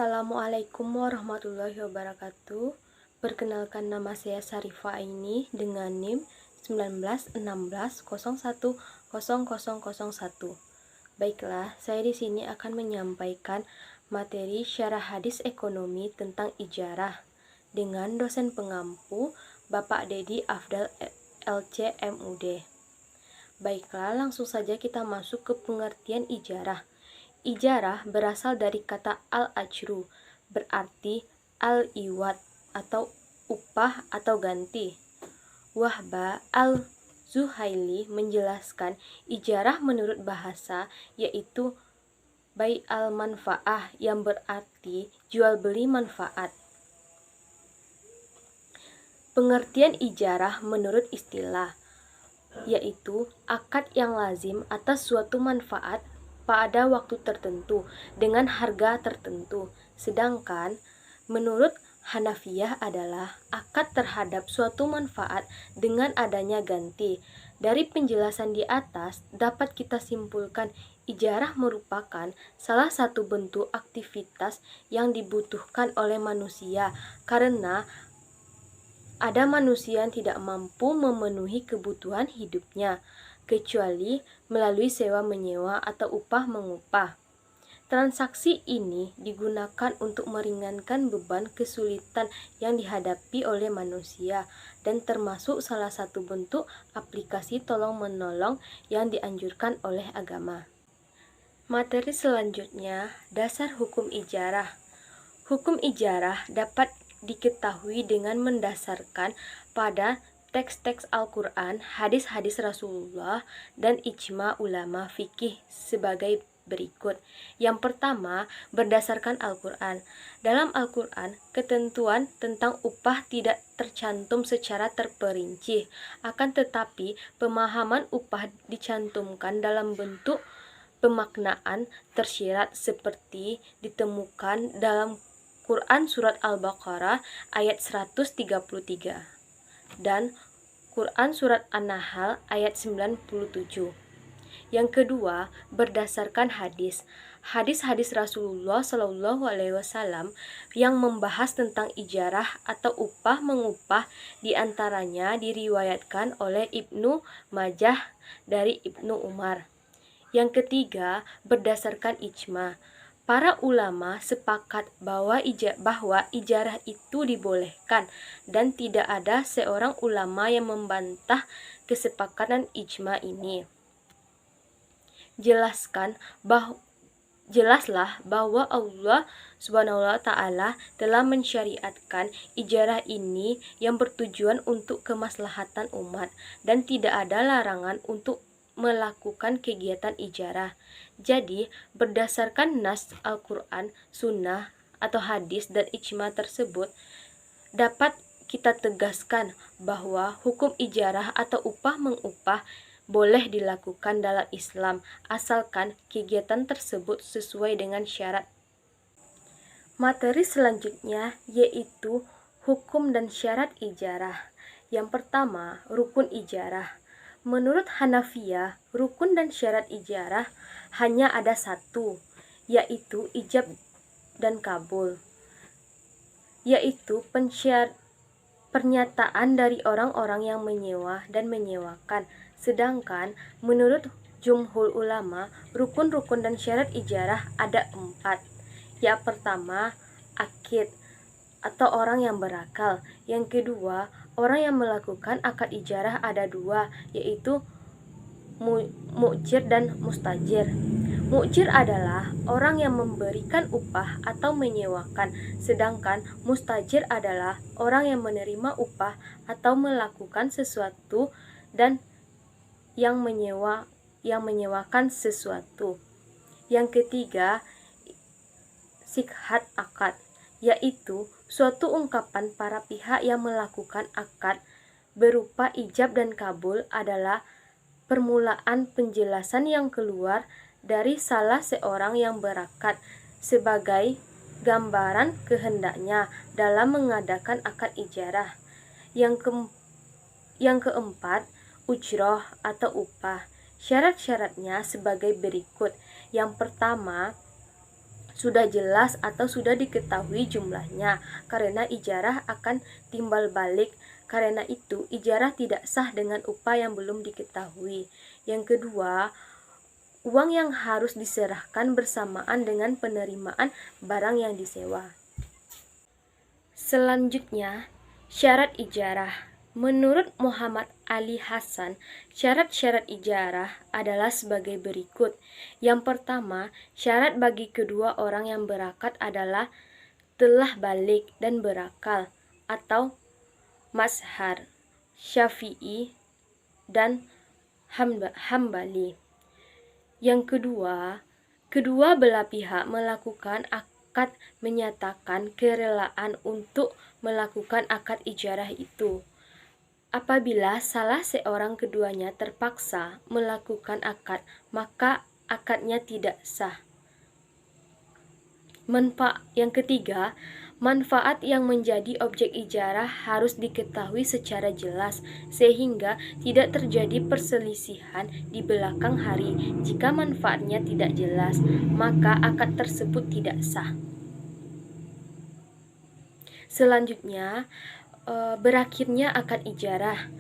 Assalamualaikum warahmatullahi wabarakatuh. Perkenalkan, nama saya Syarifah Aini dengan NIM 1916010001. Baiklah, saya di sini akan menyampaikan materi syarah hadis ekonomi tentang ijarah dengan dosen pengampu Bapak Dedi Afdal LC MUD. Baiklah, langsung saja kita masuk ke pengertian ijarah. Ijarah berasal dari kata al-ajru, berarti al-iwad atau upah atau ganti. Wahba al-Zuhaili menjelaskan ijarah menurut bahasa yaitu bai al-manfaah yang berarti jual beli manfaat. Pengertian ijarah menurut istilah yaitu akad yang lazim atas suatu manfaat pada waktu tertentu dengan harga tertentu. Sedangkan menurut Hanafiyah adalah akad terhadap suatu manfaat dengan adanya ganti. Dari penjelasan di atas dapat kita simpulkan ijarah merupakan salah satu bentuk aktivitas yang dibutuhkan oleh manusia karena ada manusia yang tidak mampu memenuhi kebutuhan hidupnya, kecuali melalui sewa-menyewa atau upah-mengupah. Transaksi ini digunakan untuk meringankan beban kesulitan yang dihadapi oleh manusia dan termasuk salah satu bentuk aplikasi tolong-menolong yang dianjurkan oleh agama. Materi selanjutnya, dasar hukum ijarah. Hukum ijarah dapat diketahui dengan mendasarkan pada teks-teks Al-Quran, hadis-hadis Rasulullah, dan ijma ulama fikih sebagai berikut. Yang pertama, berdasarkan Al-Quran. Dalam Al-Quran, ketentuan tentang upah tidak tercantum secara terperinci, akan tetapi pemahaman upah dicantumkan dalam bentuk pemaknaan tersirat seperti ditemukan dalam Quran Surat Al-Baqarah ayat 133 dan Quran Surat An-Nahl ayat 97. Yang kedua, berdasarkan hadis. Hadis-hadis Rasulullah Shallallahu Alaihi Wasallam yang membahas tentang ijarah atau upah mengupah diantaranya diriwayatkan oleh Ibnu Majah dari Ibnu Umar. Yang ketiga, berdasarkan ijma. Para ulama sepakat bahwa ijarah itu dibolehkan dan tidak ada seorang ulama yang membantah kesepakatan ijma ini. Jelaslah bahwa Allah Subhanahu wa Ta'ala telah mensyariatkan ijarah ini yang bertujuan untuk kemaslahatan umat dan tidak ada larangan untuk melakukan kegiatan ijarah. Jadi, berdasarkan nas Al-Quran, sunnah, atau hadis dan ijma tersebut, dapat kita tegaskan bahwa hukum ijarah atau upah mengupah boleh dilakukan dalam Islam, asalkan kegiatan tersebut sesuai dengan syarat. Materi selanjutnya yaitu hukum dan syarat ijarah. Yang pertama, rukun ijarah. Menurut Hanafiyah, rukun dan syarat ijarah hanya ada satu, yaitu ijab dan kabul, yaitu pernyataan dari orang-orang yang menyewa dan menyewakan. Sedangkan menurut jumhur ulama, rukun-rukun dan syarat ijarah ada 4. Yang pertama, akid atau orang yang berakal. Yang kedua, orang yang melakukan akad ijarah ada 2, yaitu mu'jir dan mustajir. Mu'jir adalah orang yang memberikan upah atau menyewakan, sedangkan mustajir adalah orang yang menerima upah atau melakukan sesuatu dan yang menyewakan sesuatu. Yang ketiga, sikhat akad, yaitu suatu ungkapan para pihak yang melakukan akad berupa ijab dan kabul adalah permulaan penjelasan yang keluar dari salah seorang yang berakad sebagai gambaran kehendaknya dalam mengadakan akad ijarah. Yang keempat, ujroh atau upah. Syarat-syaratnya sebagai berikut. Yang pertama, sudah jelas atau sudah diketahui jumlahnya, karena ijarah akan timbal balik. Karena itu, ijarah tidak sah dengan upah yang belum diketahui. Yang kedua, uang yang harus diserahkan bersamaan dengan penerimaan barang yang disewa. Selanjutnya, syarat ijarah. Menurut Muhammad Ali Hasan, syarat-syarat ijarah adalah sebagai berikut. Yang pertama, syarat bagi kedua orang yang berakad adalah telah balik dan berakal atau mazhar, Syafi'i, dan Hambali. Yang kedua, kedua belah pihak melakukan akad menyatakan kerelaan untuk melakukan akad ijarah itu. Apabila salah seorang keduanya terpaksa melakukan akad, maka akadnya tidak sah. Yang ketiga, manfaat yang menjadi objek ijarah harus diketahui secara jelas sehingga tidak terjadi perselisihan di belakang hari. Jika manfaatnya tidak jelas, maka akad tersebut tidak sah. Selanjutnya, berakhirnya akad ijarah.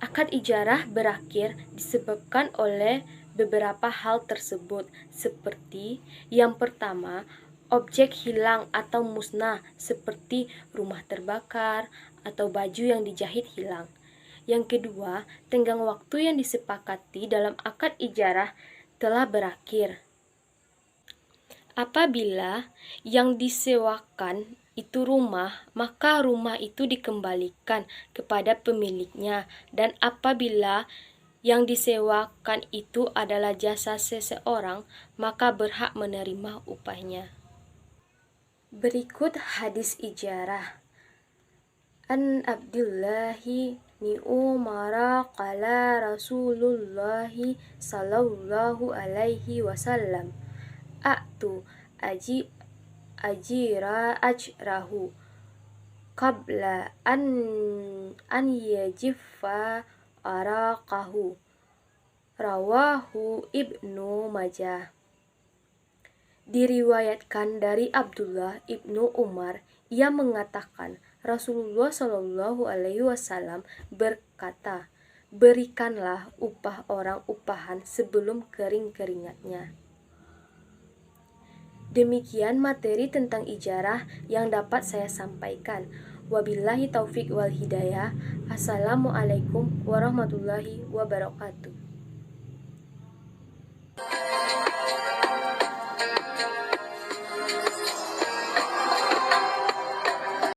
Akad ijarah berakhir disebabkan oleh beberapa hal tersebut, seperti yang pertama, objek hilang atau musnah seperti rumah terbakar atau baju yang dijahit hilang. Yang kedua, tenggang waktu yang disepakati dalam akad ijarah telah berakhir. Apabila yang disewakan itu rumah, maka rumah itu dikembalikan kepada pemiliknya, dan apabila yang disewakan itu adalah jasa seseorang, maka berhak menerima upahnya. Berikut hadis ijarah. An Abdillahi ni Umara qala Rasulullahi sallallahu alaihi wasallam a'tu ajira ajrahu qabla an yajiffa araqahu. Rawahu Ibnu Majah. Diriwayatkan dari Abdullah ibnu Umar, ia mengatakan Rasulullah Shallallahu Alaihi Wasallam berkata, berikanlah upah orang upahan sebelum kering keringatnya. Demikian materi tentang ijarah yang dapat saya sampaikan. Wabillahi taufik wal hidayah. Assalamualaikum warahmatullahi wabarakatuh.